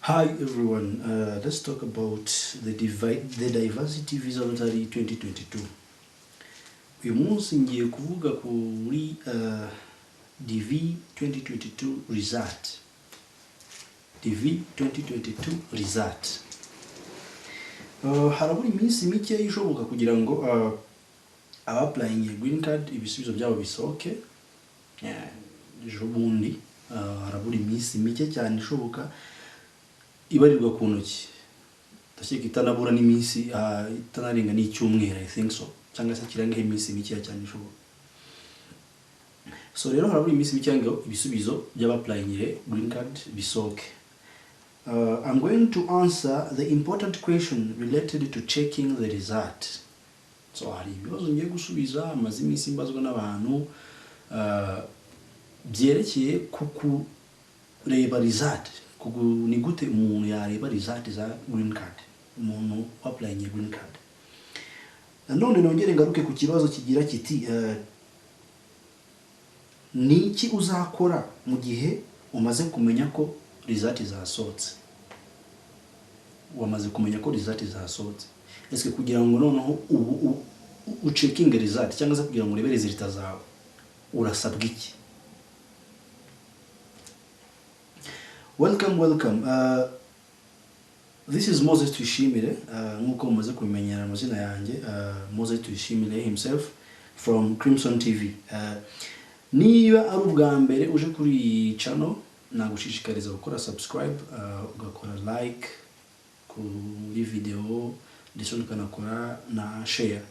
Hi everyone, let's talk about the Diversity Visa Lottery 2022. Uyu munsi ngiye kuvuga kuri DV 2022 result. DV 2022 result. Harabura iminsi mike ishoboka kugira ngo applying green card ibisubizo byabo bisoke. Ejo bundi harabura iminsi mike cyane ishoboka ibarirwa ku ntoki. Ndashaka itanabura n'iminsi itanarenga n'icyumweru, I think so, cyangwa se kirangaho iminsi mike cyane ishoboka. So rero harabura iminsi mike ngo ibisubizo by'abapplying green card bisoke. I'm going to answer the important question related to checking the result. So hari ibibazo ngiye gusubiza amaze iminsi mbazwa n'abantu byerekeye kuku reba result. Ni gute umuntu yareba result za green card, umuntu applying green card. None nongere ngaruke ku kibazo kigira kiti niki uzakora mu gihe umaze kumenya ko result zasohotse. Wamaze kumenya ko result zasohotse. Ese kugira ngo noneho u checking result cyangwa se kugira ngo urebe result zawe urasabwa iki? Welcome. This is Moses Twishimire, nkuko mumaze kumenyera amazina yanjye, Moses Twishimire himself from Crimson TV. Niba ari ubwa mbere uje kuri channel, nagushishikariza gukora subscribe, ugakora like kuri video, ndetse ukanakora na share.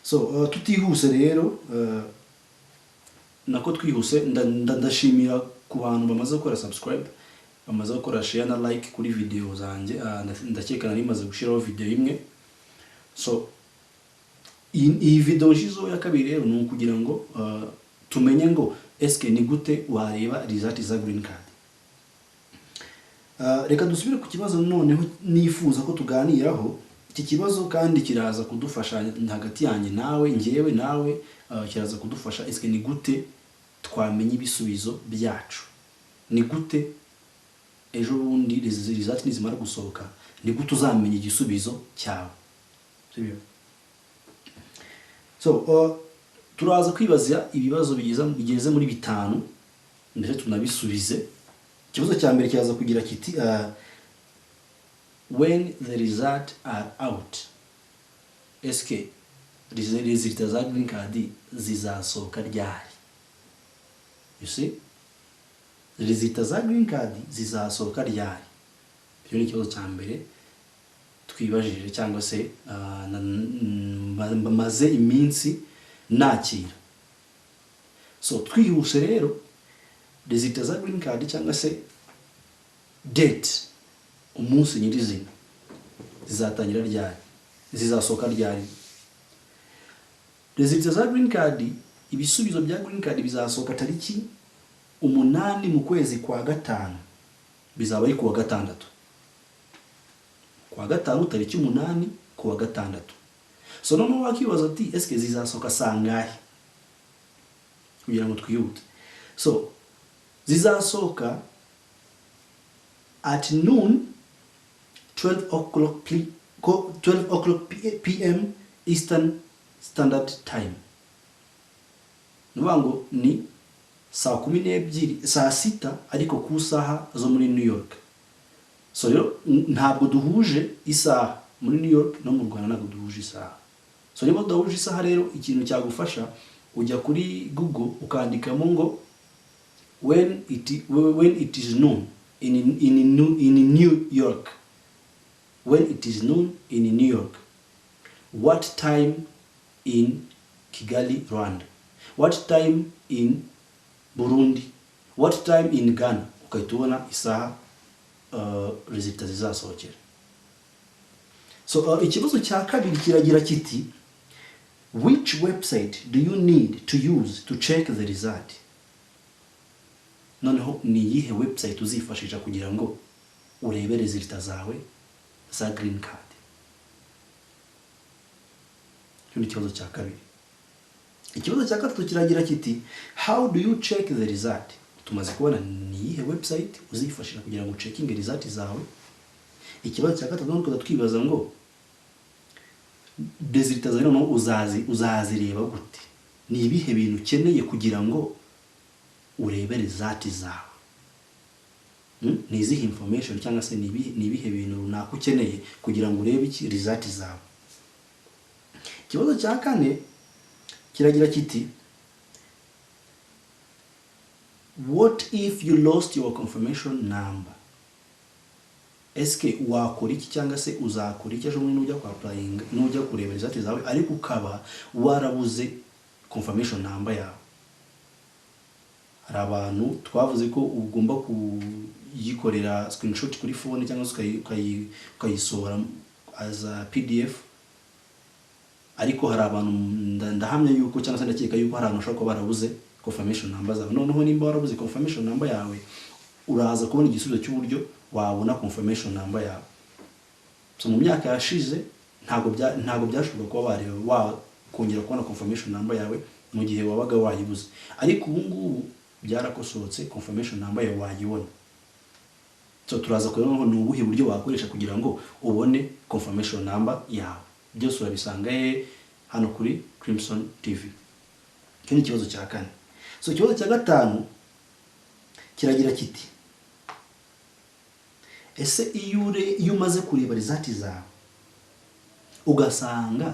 So tutihuse rero, nako twihuse ndashimira ku bantu bamaze gukora subscribe, bamaze gukora share na like kuri video zanjye. Ndakeka nari maze gushiraho video imwe. So iyi video njizo ya kabiri rero ni ukugira ngo tumenye ngo eske ni gute wareba result za green card. Reka dusubire ku kibazo noneho nifuza ko tuganiraho. Iki kibazo kandi kiraza kudufasha hagati yanjye nawe, njyewe nawe, kiraza kudufasha eske ni gute twamenye ibisubizo byacu. Ni gute ejo bundi result nizimara gusohoka, ni gute uzamenya igisubizo cyawe. Sibyo? So turaza kwibaza ibibazo bigeze muri bitanu ndetse tunabisubize. Ikibazo cya mbere cyaza kugira kiti when the result are out, eske result za green card zizasohoka ryari? You see? Result za green card zizasohoka ryari? Iyo ni ikibazo cya mbere twibajije cyangwa se maze iminsi nakira. So twihuse rero, result za green card cyangwa se date, umunsi nyirizina zizatangira ryari, zizasohoka ryari? Result za green card, ibisubizo bya green card bizasohoka tariki 8 mu kwezi kwa gatanu. Bizaba ari kuwa gatandatu. Kuwa gatanu tariki 8 kuwa gatandatu. So noneho wakibaza ati eske zizasohoka sangahe? Kugira ngo twihute. So zizasohoka at noon, 12 o'clock p.m. Eastern Standard Time. Nubango ni saa 12 saa 6 ariko ku saha zo muri New York. So rero ntabwo duhuje isaha muri New York no mu Rwanda, ntabwo duhuje isaha. So niba duhuje isaha rero, ikintu cyagufasha ujya kuri Google ukandikamo ngo when it is noon in New York. When it is noon in New York, what time in Kigali, Rwanda? What time in Burundi? What time in Ghana? Ukahitubona isaha result zizasohokera. So ikibazo cya kabiri kiragira kiti which website do you need to use to check the result? Noneho ni yihe website uzifashisha kugira ngo urebe result zawe za green card? Cyo ni ikibazo cya kabiri. Ikibazo cya gatatu kiragira kiti how do you check the result? tumaze kubona ni iyihe website uzifashisha kugira ngo checking result zawe. Ikibazo cya gatatu nuko twibaza ngo results zawe noneho uzazireba gute, ni ibihe bintu ukeneye kugira ngo urebe result zawe. Ni izihe information cyangwa se ni ibihe bintu runaka ukeneye kugira ngo urebe iki result zawe. Ikibazo cya kane kiragira kiti what if you lost your confirmation number. Eske wakora iki cyangwa se uzakora iki ejo nujya kwa applying nujya kureba result zawe ariko ukaba warabuze confirmation number yawe. Hari abantu twavuze ko ugomba kuyikorera screenshot kuri phone cyangwa se ukayisohora as a PDF, ariko hari abantu ndahamya yuko cyangwa se ndakeka yuko hari abantu ushobora kuba barabuze confirmation number zawe. Noneho nimba warabuze confirmation number yawe uraza kubona igisubizo cy'uburyo wabona confirmation number yawe. So mu myaka yashize ntago byashoboka kuba bareba kongera kubona confirmation number yawe mu gihe wabaga wayibuze, ariko ubu ngubu byarakosorotse confirmation number yawe wayibona. So turaza kureba ngo ni ubuhe buryo wakoresha kugira ngo ubone confirmation number yawe. Byose urabisanga hano kuri Crimson TV. Icyo ni ikibazo cya kane. So ikibazo cya gatanu kiragira kiti ese iyo umaze kureba result zawe ugasanga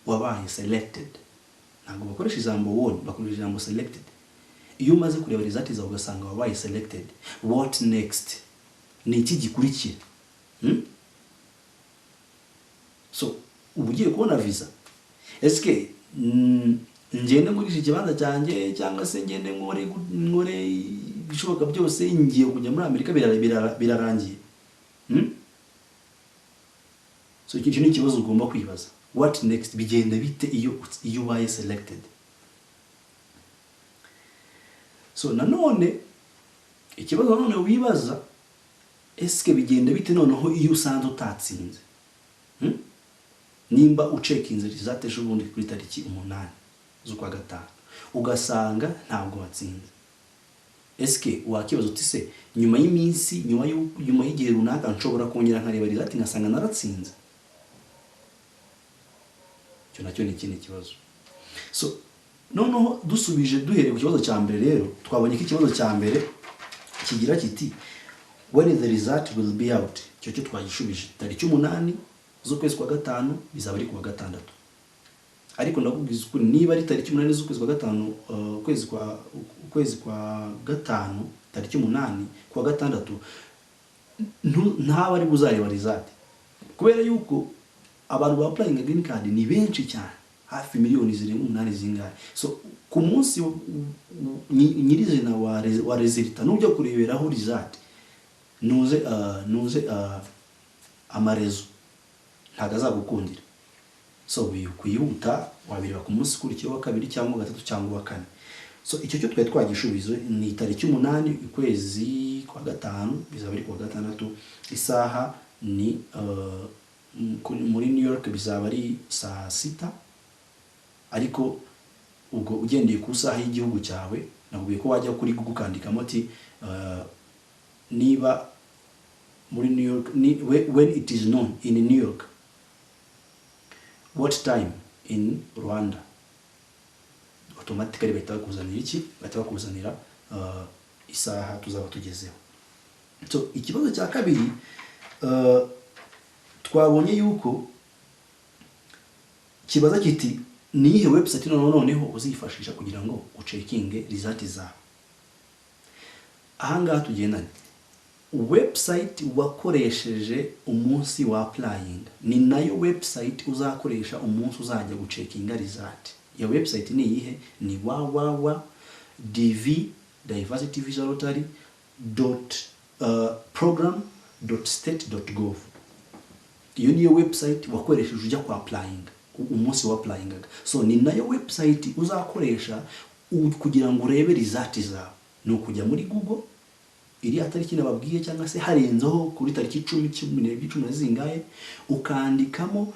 wabaye selected, ntabwo bakoresha ijambo won, bakoresha ijambo selected. Iyo umaze kureba result zawe ugasanga wabaye selected, what next? Ni iki gikurikira? So ubugiye kubona visa, eske ngende muri iki kibanza cyanjye cyangwa se ngende nkore bishoboka byose ngiye kujya muri Amerika birarangiye? So iki ni ikibazo ugomba kwibaza, what next? Bigenda bite iyo ubaye selected? So nanone ikibazo nanone wibaza, eske bigenda bite noneho iyo usanze utatsinze? Nimba ucekinze result ejo bundi kuri tariki 8 z'ukwa gatanu ugasanga ntabwo watsinze, eske wakibaza uti se nyuma y'iminsi nyuma y'igihe runaka nshobora kongera nkareba result ngasanga naratsinze? Cyo nacyo ni ikindi kibazo. So noneho dusubije duhereye ku kibazo cya mbere rero twabonye ko ikibazo cya mbere kigira kiti when the result will be out. Cyo twagishubije tariki 8 z'ukwezi kwa gatanu bizaba ari kuwa gatandatu, ariko ndakubwiza ukuri niba ari tariki 8 z'ukwezi kwa gatanu ukwezi kwa gatanu tariki 8 kuwa gatandatu ntaba ari buzareba result, kubera yuko abantu ba applying green card ni benshi cyane, hafi miliyoni 8 zingahe. So ku munsi nyirizina wa result nujya kureberaho result nuze amarezo ntago azagukundira. So kwihuta wabireba ku munsi kurikiyeho wa kabiri cyangwa gatatu cyangwa wa kane. So icyo cyo twari twagishubizo ni tariki 8 ukwezi kwa gatanu bizaba ari kwa gatandatu, isaha ni muri New York bizaba ari saa 6, ariko ubwo ugendeye ku saha y'igihugu cyawe nagubiye ko wajya kuri Google ukandikamo ati niba muri New York when it is known in New York, what time in Rwanda, automatically bahita bakuzanira isaha tuzaba tugezeho. So ikibazo cya kabiri twabonye yuko kibaza kiti ni ihe website noneho uzifashisha kugira ngo ucekinge result zawe. Ahangaha tugendane website wakoresheje umunsi wa applying ni nayo website uzakoresha umunsi uzajya gucekinga result. Ya website ni iyihe? Ni www.diversityvisalotary.program.state.gov. Iyo niyo website wakoresheje ujya kwa applying umunsi wa applying. So ni nayo website uzakoresha kugira ngo urebe result zawe. No kujya muri Google iri atariki nababwiye cyangwa se harenzeho kuri tariki 10 zingahe ukandikamo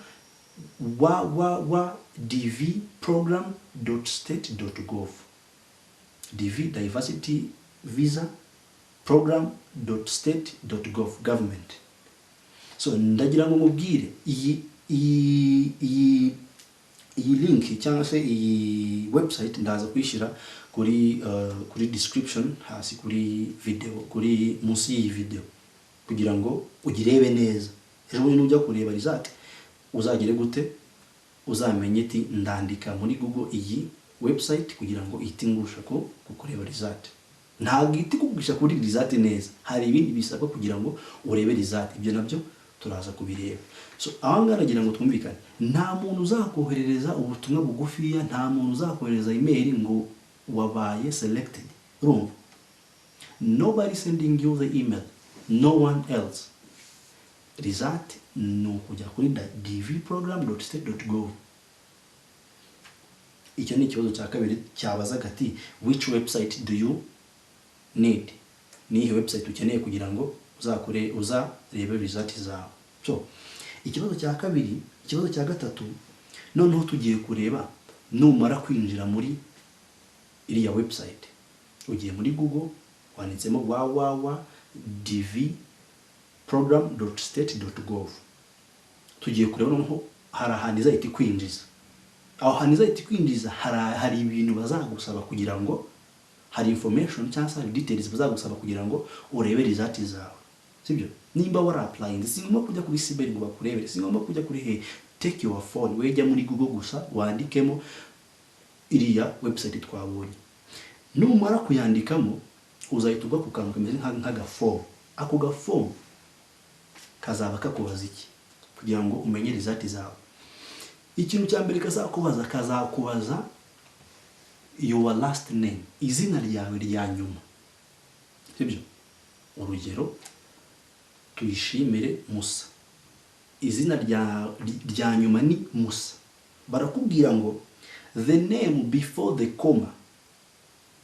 www.dvprogram.state.gov. DV Diversity visa program.state.gov government. So ndagira ngo mubwire iyi link cyangwa se iyi website ndaza kuyishyira kuri description hasi kuri video, kuri munsi y'iyi video, kugira ngo ugirebe neza. Ejo bundi nujya kureba result uzagire gute, uzamenye ati ndandika muri Google iyi website kugira ngo itingusha ko kureba result. Ntabwo iti kugurisha kuri result neza, hari ibindi bisabwa kugira ngo urebe result. Ibyo nabyo turaza kubireba. So ahanga nagira ngo twumvikane, nta muntu uzakoherereza ubutumwa bugufiya, nta muntu uzakohereza email ngo wabaye selected. Urumva? Nobody sending you the email, no one else. Result no kujya kuri dvprogram.state.gov. Icyo ni ikibazo cya kabiri cyabazaga ati which website do you need? Ni website ukeneye kugira ngo uzarebe result zawe. So ikibazo cya kabiri, ikibazo cya gatatu, noneho tugiye kureba numara kwinjira muri iriya website, ugiye muri Google wanditsemo www.dvprogram.state.gov. tugiye kureba noneho hari ahantu izahita kwinjiza. Aho hantu izahita kwinjiza hari ibintu bazagusaba kugira ngo, hari information cyangwa hari details bazagusaba kugira ngo urebe result zawe. Sibyo? Nimba wara applying, singomba kujya kuri cyber ngo bakurebere, singomba kujya kuri take your phone, wejya muri Google gusa wandikemo iriya website twabonye. Numara kuyandikamo uzahita ugwa ku kantu kameze nk'aga form. Ako ga form kazaba kakubaza iki kugira ngo umenye result zawe. Ikintu cya mbere kazakubaza your last name, izina ryawe rya nyuma. Sibyo? Urugero tuyishimire Musa, izina rya nyuma ni Musa. Barakubwira ngo the name before the comma.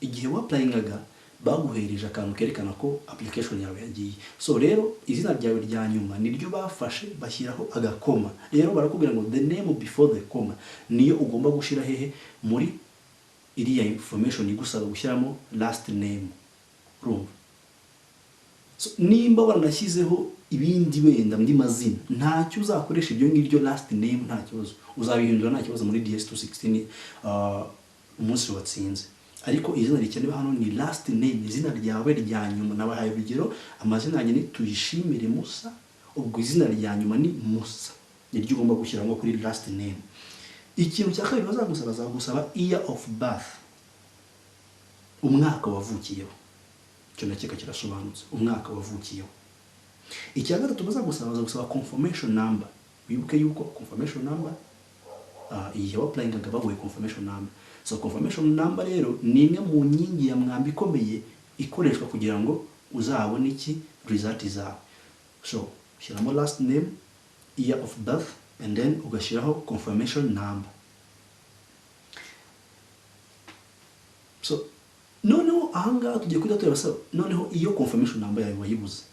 Igihe wapplyingaga baguhereje akantu kerekana ko application yawe yagiye. So rero izina ryawe rya nyuma niryo bafashe bashyiraho agakoma. Rero barakubwira ngo the name before the comma niyo ugomba gushira hehe muri iriya information igusaba gushyiramo last name. Urumva? So nimba waranashyizeho ibindi wenda ndi mazina, ntacyo uzakoresha ibyo ngiryo last name, nta kibazo uzabihindura, nta kibazo muri DS216 umunsi watsinze. Ariko izina rikenewe hano ni last name, izina ryawe rya nyuma. Nabahaye urugero, amazina yanjye ni Tuyishimire Musa, ubwo izina rya nyuma ni Musa, niryo ugomba gushyiramo kuri last name. Ikintu cya kabiri bazagusaba year of birth, umwaka wavukiyeho. Cyo nakeka kirasobanutse, umwaka wavukiyeho. Icya gatatu bazagusaba confirmation number. Wibuke yuko confirmation number iyo applying baguye confirmation number. So confirmation number rero ni imwe mu nkingi ya mwambi ikomeye ikoreshwa kugira ngo uzabone iki result zawe. So shyiramo last name, year of birth, and then ugashyiraho confirmation number. So noneho ahangaha tugiye kujya tureba noneho iyo confirmation number yawe wayibuze.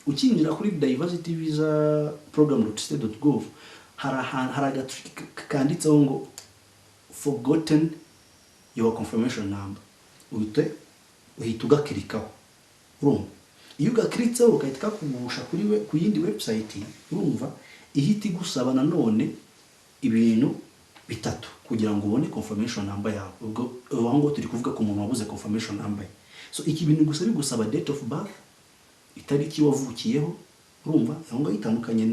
Ukinjira kuri diversity visa program.state.gov hari agatrick kanditseho ngo forgotten your confirmation number. Uhita ugakirikaho. Urumva? Iyo ugakritseho ukahita kugusha ku yindi website, urumva, ihita igusaba nanone ibintu bitatu kugira ngo ubone confirmation number yawe. Ubwo aho turi kuvuga ko umuntu wabuze confirmation number. So iki bintu gusa bigusaba date of birth, itariki wavukiyeho. Urumva? Aho ngaho itandukanye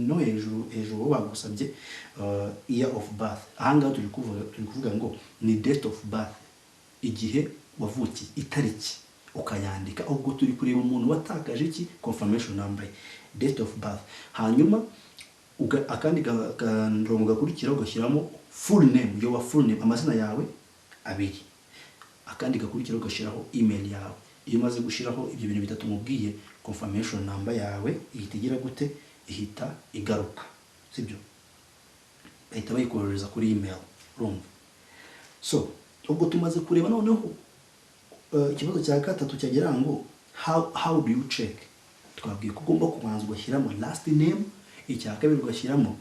no hejuru bagusabye year of birth. Ahanga turi kuvuga ngo ni date of birth, igihe wavukiye, itariki ukayandika. Ubwo turi kureba umuntu watakaje iki confirmation number, date of birth. Hanyuma akandi kanrongo gakurikira ugashyiramo full name, your full name, amazina yawe abiri. Akandi gakurikira ugashyiraho email yawe. Iyo maze gushiraho ibyo bintu bitatu mubwiye, confirmation number yawe ihita igira gute, ihita igaruka. Sibyo? Bahita bayikohereza kuri email. Urumva? So ubwo tumaze kureba noneho ikibazo cya gatatu cyagira ngo how do you check. Twabwiye ko ugomba kubanza ugashyiramo last name, icya kabiri ugashyiramo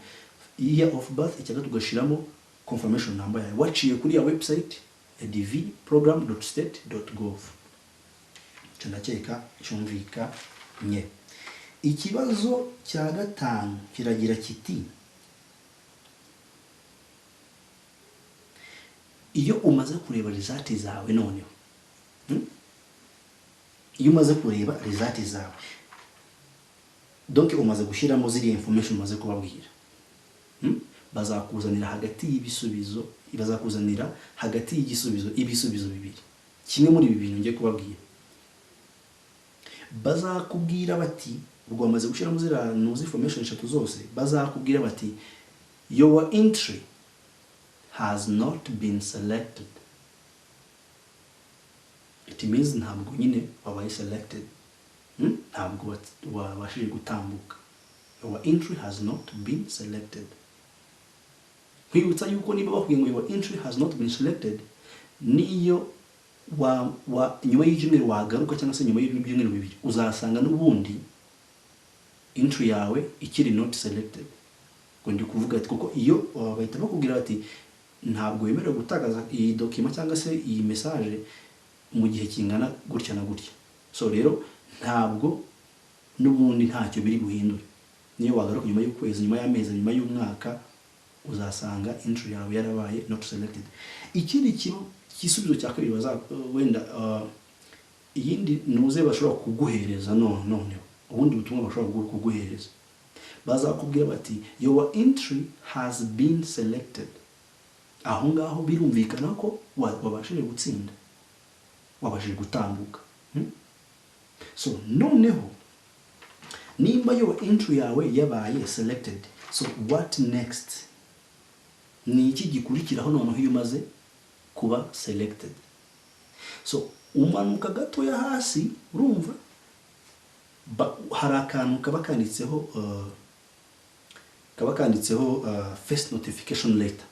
year of birth, icya gatatu ugashyiramo confirmation number yawe. Waciye kuri ya website edvprogram.state.gov. icyo ndakeka cyumvikanye. Ikibazo cya gatanu kiragira kiti iyo umaze kureba result zawe noneho iyo umaze kureba result zawe donc umaze gushyiramo ziriya information umaze kubabwira, bazakuzanira hagati y'ibisubizo, bazakuzanira hagati y'ibisubizo bibiri, kimwe muri ibi bintu ngiye kubabwira. Bazakubwira bati ubwo bamaze gushyiramo ziriya information eshatu zose, bazakubwira bati your entry has not been selected. It means ntabwo nyine wabaye selected, ntabwo wabashije gutambuka. Your entry has not been selected. Kwibutsa yuko niba bakubwiye ngo your entry has not been selected, niyo nyuma y'ibyumweru wagaruka cyangwa se nyuma y'ibyumweru bibiri uzasanga n'ubundi entry yawe ikiri not selected. Ngo ndi kuvuga ati kuko iyo bahita bakubwira bati ntabwo wemerewe gutagaza iyi document cyangwa se iyi message mu gihe kingana gutya na gutya. So rero ntabwo n'ubundi ntacyo biri buhindure. Niyo wagaruka nyuma y'ukwezi, nyuma y'amezi, nyuma y'umwaka, uzasanga entry yawe yarabaye not selected. Ikindi kisubizo cya kabiri wenda iyindi nuze bashobora kuguhereza none ubundi butumwa bashobora kuguhereza, bazakubwira bati your entry has been selected. Aho ngaho birumvikana ko wabashije gutsinda, wabashije gutambuka. So noneho nimba your entry yawe yabaye selected, so what next? Ni iki gikurikiraho noneho iyo umaze kuba selected? So umanuka gatoya hasi, urumva hari akantu kaba kanditseho first notification letter.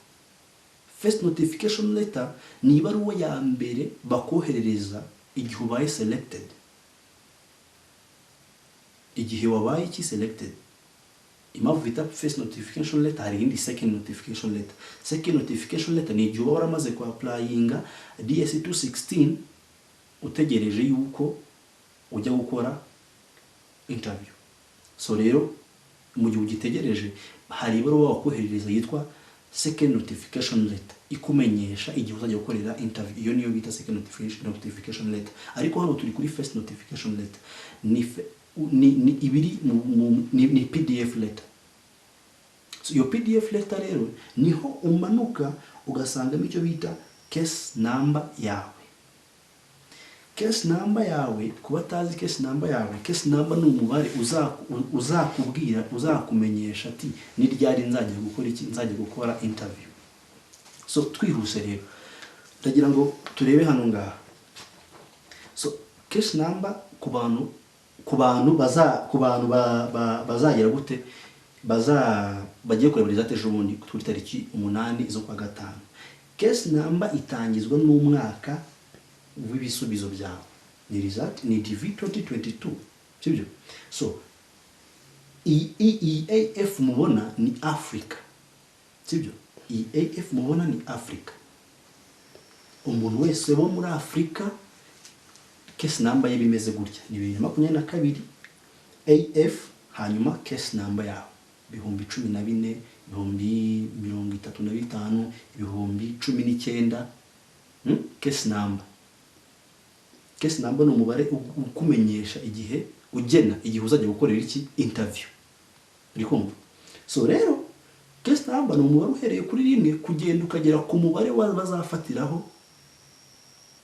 First notification letter ni ibaruwa ya mbere bakoherereza igihe ubaye selected. Igihe wabaye selected, impamvu bita first notification letter, hari indi second notification letter. Second notification letter ni igihe waba waramaze ku applyinga DS 216 utegereje yuko ujya gukora interview. So rero mu gihe ugitegereje hari ibaruwa wakoherereza yitwa second notification letter ikumenyesha igihe uzajya gukorera interview. Iyo niyo bita second notification letter. Ariko hano turi kuri first notification letter. Ni ibiri ni PDF letter. So your PDF letter rero niho umanuka ugasangamo icyo bita case number yawe. Case number yawe, kuba tazi case number yawe, case number ni umubare uzakubwira, uzakumenyesha ati ni ryari nzajya gukora iki, nzajya gukora interview. So twihuse rero ndagira ngo turebe hano ngaha. So case number ku bantu bazagera gute, bagiye kureba result ejo bundi kuri tariki 8 zo kwa gatanu. Case number itangizwa n'umwaka w'ibisubizo byawe. Ni result ni DV 2022, sibyo? So EAF mubona ni Africa, sibyo? EAF mubona ni Africa. Umuntu wese wo muri Africa case number ye bimeze gutya ni 2022 AF, hanyuma case number yawe 1014, 1035, 1019. Case number ni umubare ukumenyesha igihe ugena igihe uzajya gukorera iki interview. Uri kumva? So rero case number ni umubare uhereye kuri rimwe kugenda ukagera ku mubare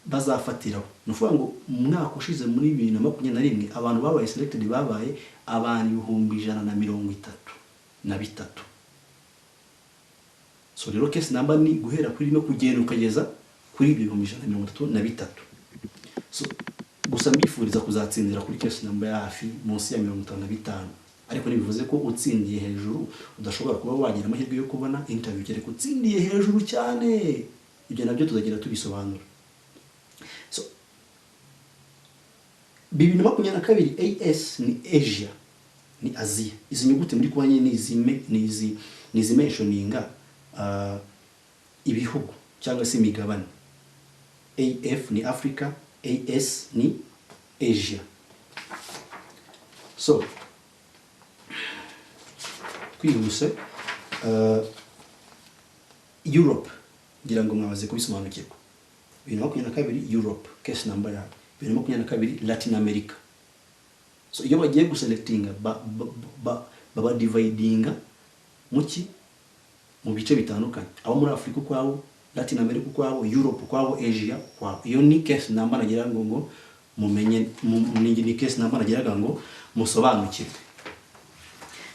bazafatiraho. Nuvuga ngo mu mwaka ushize muri 2021 abantu babaye selected babaye abantu 133. So rero case number ni guhera kuri rimwe kugenda ukageza kuri 133. So gusa mbifuriza kuzatsindira kuri case number ya hafi munsi ya 55. Ariko nibivuze ko utsindiye hejuru udashobora kuba wagira amahirwe yo kubona interview kereka utsindiye hejuru cyane. Ibyo nabyo tuzagira tubisobanura. So 2022 AS ni Asia, ni Asia. Izi nyuguti muri kwanye ni mentioninga ibihugu cyangwa se imigabane. AF ni Africa, AS ni Asia. So kwihuse Europe ngira ngo mwabaze kubisobanukirwa. 2022 Europe case number ya 2022 Latin America. So iyo bagiye guselectinga baba dividinga muki mu bice bitandukanye, abo muri Afrika kwabo, Latin America kwabo, Europe kwabo, Asia kwabo. Iyo ni case number nagira ngo mumenye, ni case number nagira ngo musobanukirwe.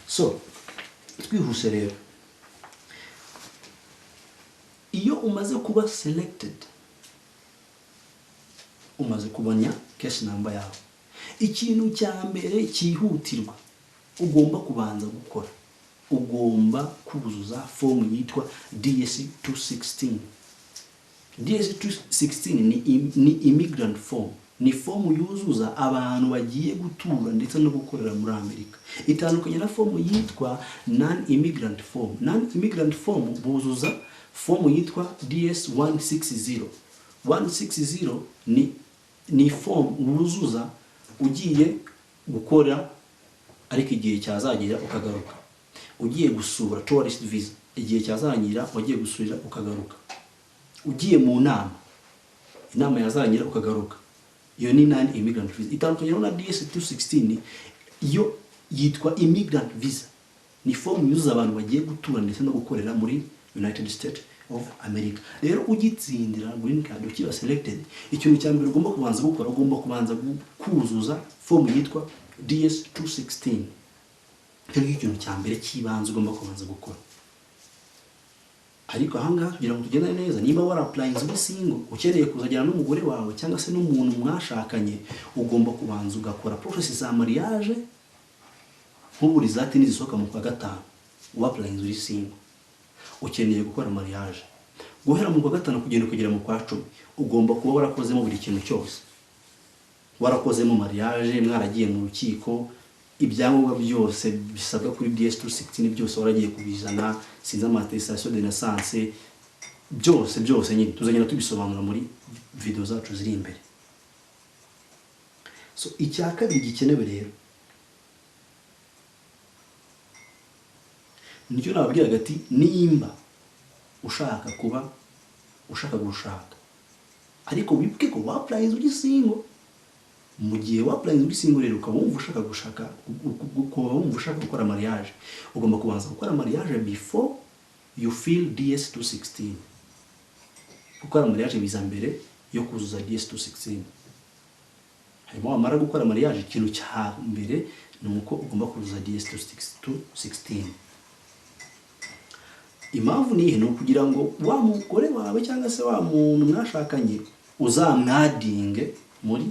So twihuse rero, iyo umaze kuba selected, umaze kubanya case number yawe, ikintu cya mbere cyihutirwa ugomba kubanza gukora, ugomba kuzuza form yitwa DS216. DS216 ni immigrant form, ni form yuzuza abantu bagiye gutura ndetse no gukorera muri Amerika. Itandukanye na form yitwa non-immigrant form. Non-immigrant form buzuza form yitwa DS160. 160 ni form wuzuza ugiye gukora ariko igihe cyazagera ukagaruka, ugiye gusura tourist visa, igihe cyazangira wagiye gusurira ukagaruka, ugiye mu inama yazangira ukagaruka. Iyo ni non-immigrant visa. Itandukanye na DS216 yo yitwa immigrant visa, ni form yuzuza abantu bagiye gutura ndetse no gukorera muri United States of America. Rero ugitsindira green card ukiba selected, ikintu cya mbere ugomba kubanza gukora, ugomba kubanza kuzuza form yitwa DS216. Cyo ikintu cya mbere kibanza ugomba kubanza gukora. Ariko ahangaha kugira ngo tugende neza, niba wara applying uri single, ukeneye kuzajyana n'umugore wawe cyangwa se n'umuntu mwashakanye, ugomba kubanza ugakora process za mariage. Nk'ubu result nizisohoka mu kwa gatanu, wa applying uri single, ukeneye gukora mariage, guhera mu kwa gatanu kugera mu kwa 10, ugomba kuba warakozemo buri kintu cyose. Warakozemo mariage, mwaragiye mu rukiko, ibyangombwa byose bisabwa kuri DS216 byose waragiye kubizana, sinza attestation de naissance, byose nyine tuzagenda tubisobanura muri video zacu ziri imbere. So icyaka gikenewe rero, nicyo nababwira gati, nimba ushaka gushaka ariko wibuke ko waplayize uri single. Mu gihe waplayize uri single rero ukaba wumva ushaka gukora mariage, ugomba kubanza gukora mariage before you fill DS216. Gukora mariage biza mbere yo kuzuza DS216. Hanyuma wamara gukora mariage, ikintu cya mbere ni uko ugomba kuzuza DS216. Impamvu ni no kugira ngo wa mugore wawe cyangwa se wa muntu mwashakanye uzamwadinge muri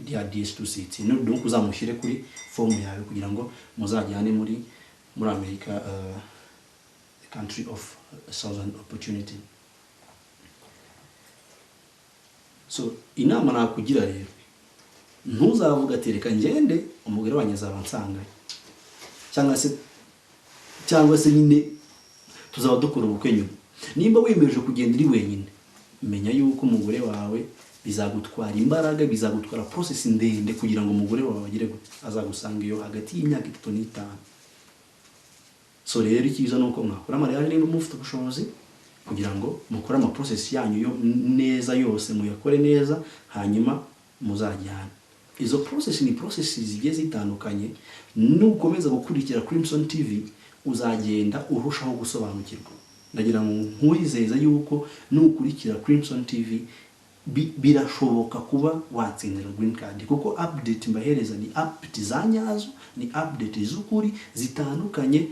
DS216, no donc uzamushyire kuri form yawe kugira ngo muzajyane muri America, the country of southern opportunity. So inama nakugira rero, ntuzavuga ati reka ngende umugore wanjye azabansanga, cyangwa se nyine tuzaba dukora ubukwe nyuma. Nimba wiyemeje kugenda uri wenyine, menya yuko umugore wawe bizagutwara imbaraga, bizagutwara process ndende kugira ngo umugore wawe agire azagusanga iyo hagati y'imyaka 3 n'5. So rero ikiza nuko mwakora mariage nimba mufite ubushobozi kugira ngo mukore ama process yanyu yo neza yose, muyakore neza, hanyuma muzajyana. Izo process ni process zigiye zitandukanye. Nukomeza gukurikira Crimson TV uzagenda urushaho gusobanukirwa. Ndagira ngo nkwizeza yuko nukurikira Crimson TV birashoboka kuba watsindira green card, kuko update mbahereza ni update za nyazo, ni update z'ukuri zitandukanye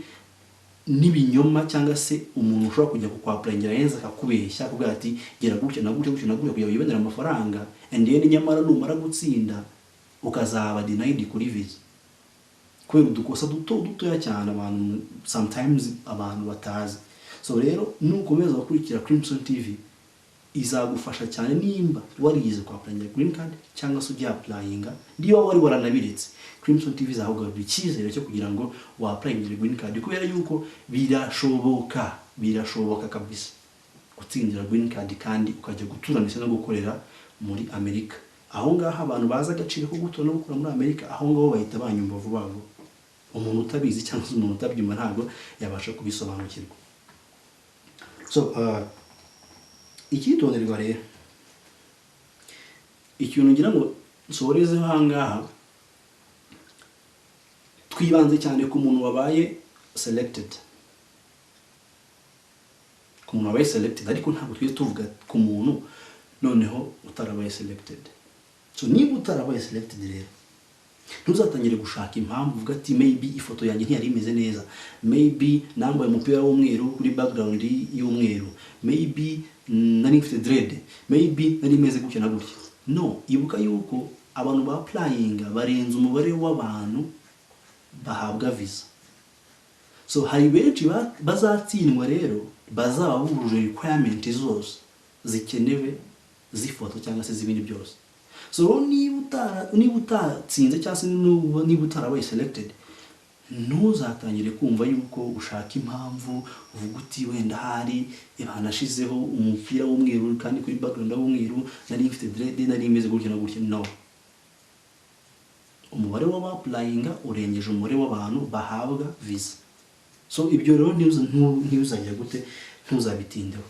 n'ibinyoma, cyangwa se umuntu ushobora kujya kukwaplangira yenza akakubeshya kugira ati gera gutya na gutya kugira yibonera amafaranga, and then nyamara numara gutsinda ukazaba denied kuri visa. Kwera udukosa dutoya cyane abantu sometimes abantu batazi. So rero nukomeza gukurikira Crimson TV izagufasha cyane nimba warize kwa applying green card cyangwa se ujya applyinga ndiyo wari waranabiritse. Crimson TV zahugarura icyizere cyo kugira ngo wa applying green card, kubera yuko birashoboka kabisa gutsindira green card kandi ukajya gutura ndetse no gukorera muri Amerika. Aho ngaho abantu bazi agaciro ko gutura no gukora muri Amerika, aho ngaho bahita banyumva vuba vuba. Umuntu utabizi cyangwa se umuntu utabyumva ntabwo yabasha kubisobanukirwa. So icyitonderwa rero, ikintu ngira ngo nsorezeho aha ngaha, twibanze cyane ku muntu wabaye selected, ku muntu wabaye selected, ariko ntabwo twize tuvuga ku muntu noneho utarabaye selected. So niba utarabaye selected rero, ntuzatangire gushaka impamvu uvuga ati maybe ifoto yanjye ntiyari imeze neza, maybe nambaye umupira w'umweru kuri background y'umweru, maybe nari mfite dread, maybe nari meze gutya na gutya. No, ibuka yuko abantu ba applying barenze umubare w'abantu bahabwa visa. So hari benshi bazatsindwa rero bazaba bujuje requirement zose zikenewe z'ifoto cyangwa se z'ibindi byose. So niba utatsinze cyangwa se niba utarabaye selected, ntuzatangire kumva yuko ushaka impamvu uvuga uti wenda hari banashizeho umupira w'umweru kandi kuri background w'umweru nari mfite dread nari imeze gutya na gutya. No, umubare w'abapplyinga urengeje umubare w'abantu bahabwa visa. So ibyo rero ntuzajya gute, ntuzabitindeho.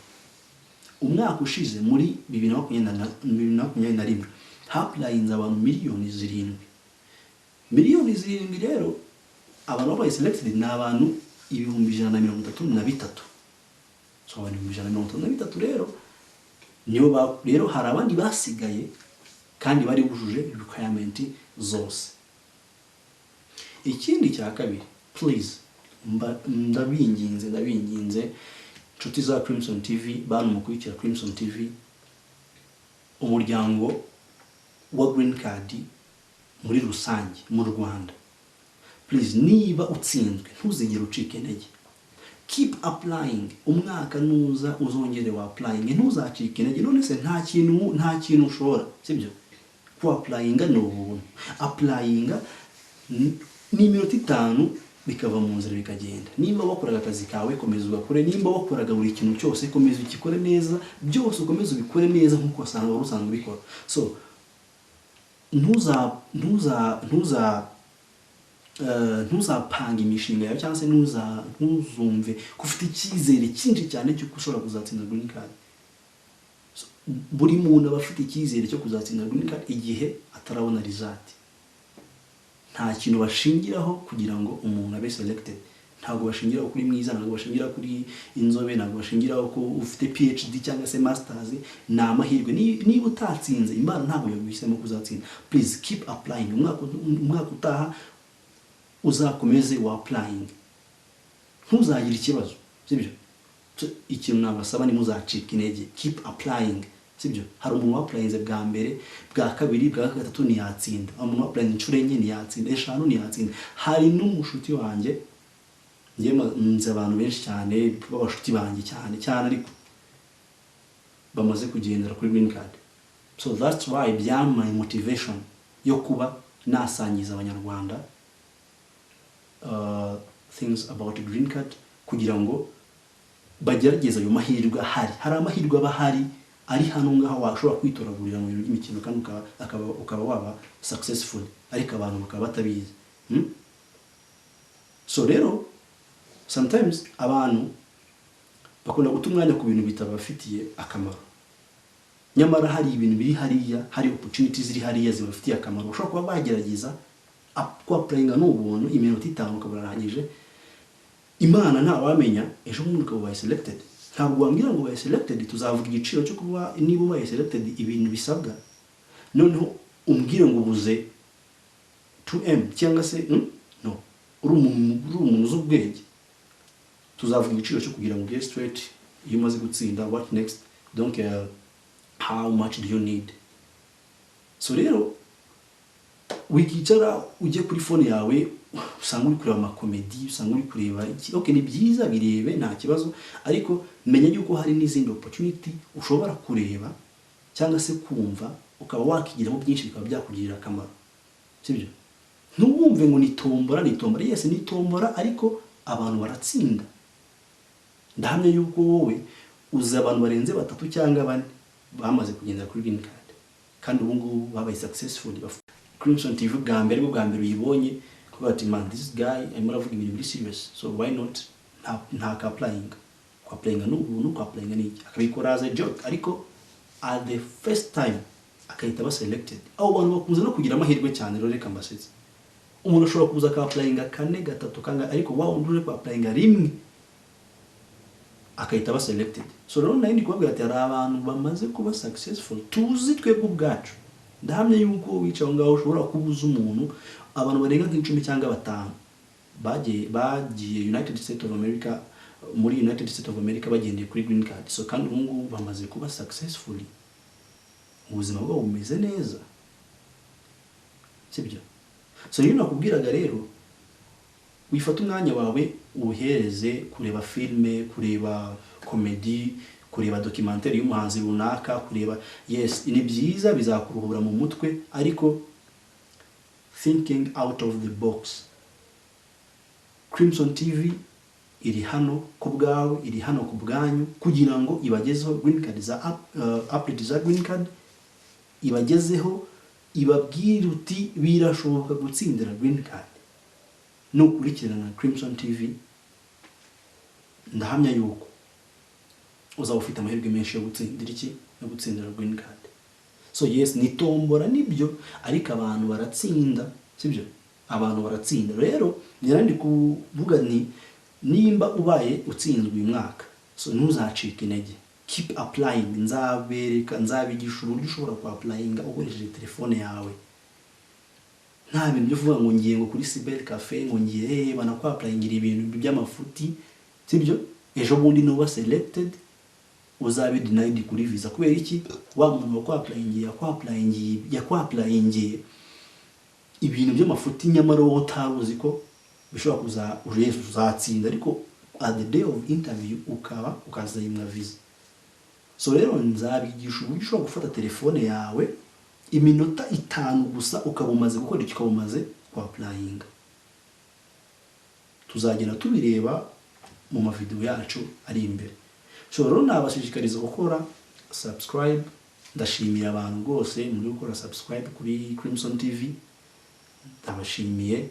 Umwaka ushize muri 2021 happlyinze abantu miliyoni 7. Miliyoni 7 rero abantu babaye selected ni abantu 133. So abantu 133 rero niyo rero hari abandi basigaye kandi bari bujuje requirement zose. Ikindi cya kabiri, please ndabinginze inshuti za Crimson TV, bantu mukurikira Crimson TV, umuryango wa green card muri rusange mu Rwanda, please niba utsinzwe ntuzigere ucika intege, keep applying. Umwaka nuza uzongere wa applying, ntuzacike intege. None se nta kintu ushobora, sibyo? Ku applyinga no ubuntu, applyinga ni iminota 5 bikava mu nzira bikagenda. Nimba wakoraga akazi kawe komeza ugakore, nimba wakoraga buri kintu cyose komeza ukikore neza, byose ukomeza ubikore neza nkuko usanzwe ubikora. So ntuzapanga imishinga yawe cyangwa se ntuzumve kufite icyizere cyinshi cyane cyo ushobora kuzatsinda green card. So, buri muntu aba afite icyizere cyo kuzatsinda green card igihe atarabona result. Nta kintu bashingiraho kugira ngo umuntu abe selected. Ntabwo bashingiraho kuri mwiza, ntabwo bashingiraho kuri inzobe, ntabwo bashingiraho ko ufite PhD cyangwa se masters. Ni amahirwe. Niba utatsinze, Imana ntabwo yaguhisemo kuzatsinda. Please keep applying. Umwaka utaha uzakomeze wa applying, ntuzagira ikibazo, sibyo? Ikintu nabasaba ni muzacika intege, keep applying, sibyo? Hari umuntu applyinze bwa mbere, bwa kabiri, bwa gatatu ntiyatsinda, umuntu applyinze inshuro enye ntiyatsinda, 5 ntiyatsinda. Hari n'umushuti wanjye, nze abantu benshi cyane b'abashuti banjye cyane ariko bamaze kugendera kuri green card. So that's why byamaye motivation yo kuba nasangiza abanyarwanda things about green card kugira ngo bagerageza ayo mahirwe ahari. Hari amahirwe abahari ari hano ngaho washobora kwitoragurira mu bintu by'imikino kandi ukaba waba successful, ariko abantu bakaba batabizi. So rero sometimes abantu bakunda guta umwanya ku bintu bitabafitiye akamaro, nyamara hari ibintu biri hariya, hari opportunities ziri hariya zibafitiye akamaro. Ushobora kuba bagerageza applyinga n'ubuntu iminota 5 ukaburarangije. Imana nta wamenya ejo umuntu ukaba selected. Ntabwo wambwira ngo selected tuzavuga igiciro cyo kuba niba ubaye selected ibintu bisabwa, noneho umbwire ngo ubuze 2M cyangwa se no, uri umuntu z'ubwenge. Tuzavuga igiciro cyo kugira ngo get straight iyo umaze gutsinda. What next? Don't care how much do you need. So rero wikicara ujye kuri phone yawe usanga uri kureba amakomedi, usanga uri kureba iki. Okay, ni byiza birebe nta kibazo, ariko menya yuko hari n'izindi opportunity ushobora kureba cyangwa se kumva ukaba wakigiramo byinshi bikaba byakugirira akamaro, sibyo? Ntubumve ngo nitombora. Yes, nitombora, ariko abantu baratsinda. Ndahamya yuko wowe uzi abantu barenze 3 cyangwa 4 bamaze kugendera kuri green card kandi ubu ngubu babaye successful. Crimson TV bwa mbere uyibonye kuba ati man this guy arimo aravuga ibintu biri serious, so why not nta ka applying n'ubuntu kwa applying n'iki akabikora as a joke, ariko at the first time akahita ba selected. Abo bantu bakunze no kugira amahirwe cyane rero, reka mbasetse umuntu ashobora kuza ka applying 4 3 kanga, ariko uri kwa applying rimwe akahita ba selected. So rero nari kubabwira ati hari abantu bamaze kuba successful tuzi twebwe ubwacu. Ndahamya yuko wicaye ngaho ushobora kubuza umuntu abantu barenga nk'icumi cyangwa 5 bagiye United States of America, muri United States of America bagendeye kuri green card. So kandi ubu ngubu bamaze kuba successfully, ubuzima bwabo bumeze neza, sibyo? So rero nakubwiraga rero wifata umwanya wawe uhereze kureba filme, kureba comedy, kureba documentaire y'umuhanzi runaka, kureba yes ni byiza bizakuruhura mu mutwe, ariko thinking out of the box. Crimson TV iri hano ku bwawe, iri hano ku bwanyu kugira ngo ibagezeho green card za update za green card, ibagezeho ibabwira uti birashoboka gutsindira green card. Nukurikirana Crimson TV ndahamya yuko uzaba ufite amahirwe menshi yo gutsindira iki, yo gutsindira green card. So yes ni tombora nibyo, ariko abantu baratsinda, sibyo? Abantu baratsinda. Rero nyirandi kuvuga ni nimba ubaye utsinzwe uyu mwaka, so ntuzacike intege, keep applying. Nzabigisha uburyo ushobora ku applying ukoresheje telefone yawe. Nta bintu byo kuvuga ngo ngiye ngo kuri cyber cafe ngo ngiye banakwa applyingira ibintu by'amafuti, sibyo? Ejo bundi no selected uzabe denied kuri visa kubera iki? Wa muntu yakwa applyingiye ibintu by'amafuti nyamara wowe utaruzi ko bishobora uzatsinda, ariko at the day of interview ukazayimwa visa. So rero nzabigisha uburyo ushobora gufata telefone yawe iminota 5 gusa ukaba umaze gukora icyo ukaba umaze ku applying. Tuzagenda tubireba mu mavideo yacu ari imbere. So rero nabashishikariza gukora subscribe. Ndashimira abantu rwose muri gukora subscribe kuri Crimson TV. Ndabashimiye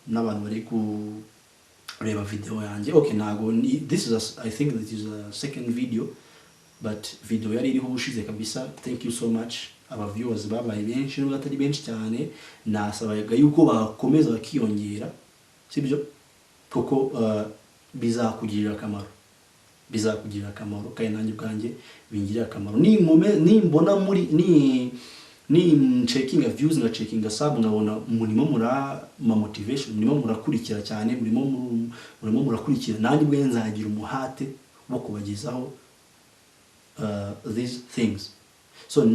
n'abantu bari kureba video yanjye. Okay, nago this is I think this is a second video, but video yari iriho ubushize kabisa. Thank you so much aba viewers babaye benshi n'ubwo atari benshi cyane, nasabaga yuko bakomeza bakiyongera, sibyo? Kuko bizakugirira akamaro, kandi nanjye bwanjye bingirira akamaro. Nimbona muri ni checking views na checking sub, nkabona murimo motivation, murimo murakurikira cyane, murimo murakurikira, nanjye bwe nzagira umuhate wo kubagezaho these things. So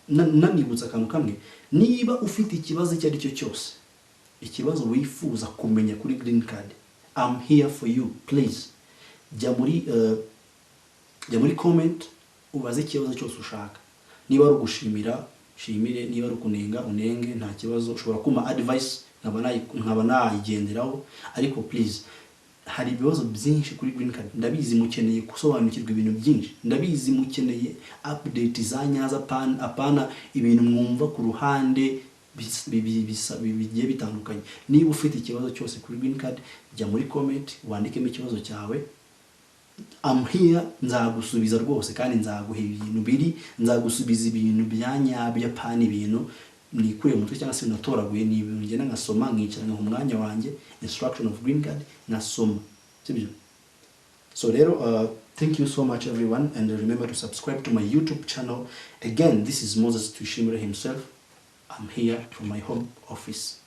nanibutsa akantu kamwe, niba ufite ikibazo icyo ari cyo cyose, ikibazo wifuza kumenya kuri green card, I'm here for you. Please jya muri comment ubaze ikibazo cyose ushaka. Niba ari ugushimira shimire, niba ari kunenga unenge, nta kibazo. Ushobora kuma advice nkaba nayigenderaho, ariko please hari ibibazo byinshi kuri green card. Ndabizi mukeneye gusobanukirwa ibintu byinshi, ndabizi mukeneye update za nyaza apana ibintu mwumva ku ruhande bigiye bitandukanye. Niba ufite ikibazo cyose kuri green card, jya muri comment wandikemo ikibazo cyawe. I'm here, nzagusubiza rwose, kandi nzaguha nzagusubiza ibintu byanyabya pana ibintu nikuye mu mutwe cyangwa se natoraguye n'ibintu ngena ngasoma nkicara mu mwanya wanjye instruction of green card nasoma, sibyo? So rero thank you so much everyone, and remember to subscribe to my YouTube channel. Again, this is Moses Twishimire himself. I'm here from my home office.